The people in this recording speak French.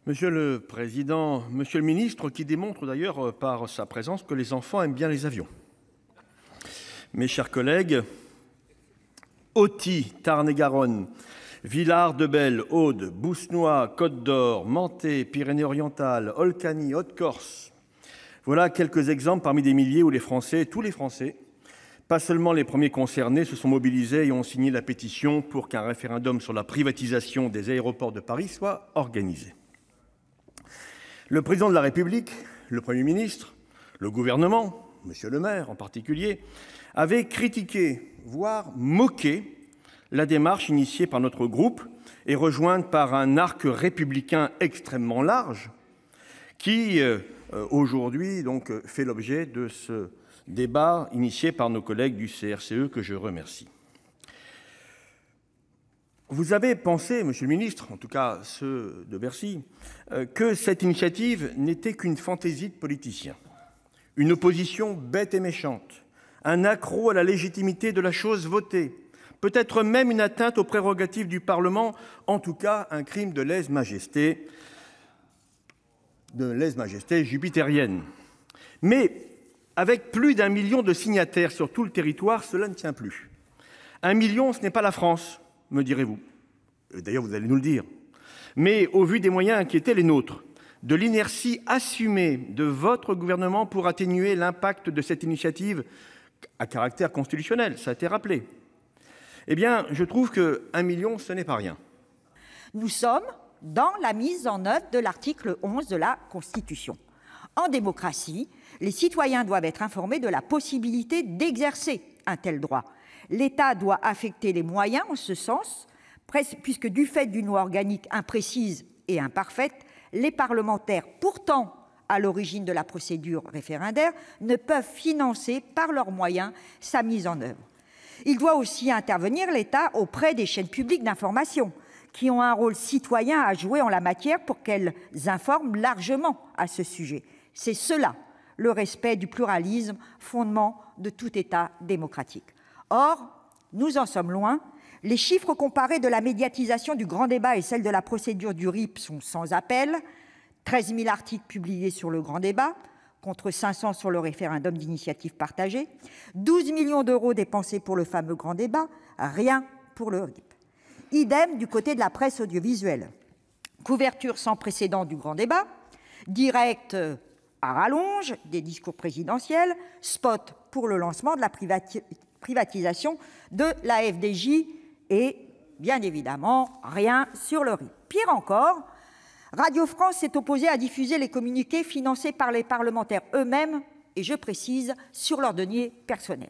Monsieur le Président, Monsieur le Ministre, qui démontre d'ailleurs par sa présence que les enfants aiment bien les avions. Mes chers collègues, Auty, Tarn-et-Garonne, Villars-de-Bèle, Aude, Boussenois, Côte-d'Or, Menté, Pyrénées-Orientales, Olcany, Haute-Corse. Voilà quelques exemples parmi des milliers où les Français, tous les Français, pas seulement les premiers concernés, se sont mobilisés et ont signé la pétition pour qu'un référendum sur la privatisation des aéroports de Paris soit organisé. Le président de la République, le Premier ministre, le gouvernement, Monsieur le maire en particulier, avaient critiqué, voire moqué, la démarche initiée par notre groupe et rejointe par un arc républicain extrêmement large qui, aujourd'hui, donc, fait l'objet de ce débat initié par nos collègues du CRCE que je remercie. Vous avez pensé, Monsieur le Ministre, en tout cas ceux de Bercy, que cette initiative n'était qu'une fantaisie de politiciens, une opposition bête et méchante, un accroc à la légitimité de la chose votée, peut-être même une atteinte aux prérogatives du Parlement, en tout cas un crime de lèse-majesté jupitérienne. Mais avec plus d'1 million de signataires sur tout le territoire, cela ne tient plus. 1 million, ce n'est pas la France, me direz-vous. D'ailleurs, vous allez nous le dire. Mais au vu des moyens qui étaient les nôtres, de l'inertie assumée de votre gouvernement pour atténuer l'impact de cette initiative à caractère constitutionnel, ça a été rappelé, eh bien, je trouve que 1 million, ce n'est pas rien. Nous sommes dans la mise en œuvre de l'article 11 de la Constitution. En démocratie, les citoyens doivent être informés de la possibilité d'exercer un tel droit. L'État doit affecter les moyens en ce sens, puisque du fait d'une loi organique imprécise et imparfaite, les parlementaires, pourtant à l'origine de la procédure référendaire, ne peuvent financer par leurs moyens sa mise en œuvre. Il doit aussi intervenir, l'État, auprès des chaînes publiques d'information, qui ont un rôle citoyen à jouer en la matière pour qu'elles informent largement à ce sujet. C'est cela, le respect du pluralisme, fondement de tout État démocratique. Or, nous en sommes loin. Les chiffres comparés de la médiatisation du grand débat et celle de la procédure du RIP sont sans appel. 13 000 articles publiés sur le grand débat, contre 500 sur le référendum d'initiative partagée. 12 millions d'euros dépensés pour le fameux grand débat, rien pour le RIP. Idem du côté de la presse audiovisuelle. Couverture sans précédent du grand débat, direct à rallonge des discours présidentiels, spot pour le lancement de la privatisation de la FDJ et, bien évidemment, rien sur le RIP. Pire encore, Radio France s'est opposée à diffuser les communiqués financés par les parlementaires eux-mêmes, et je précise, sur leurs deniers personnels.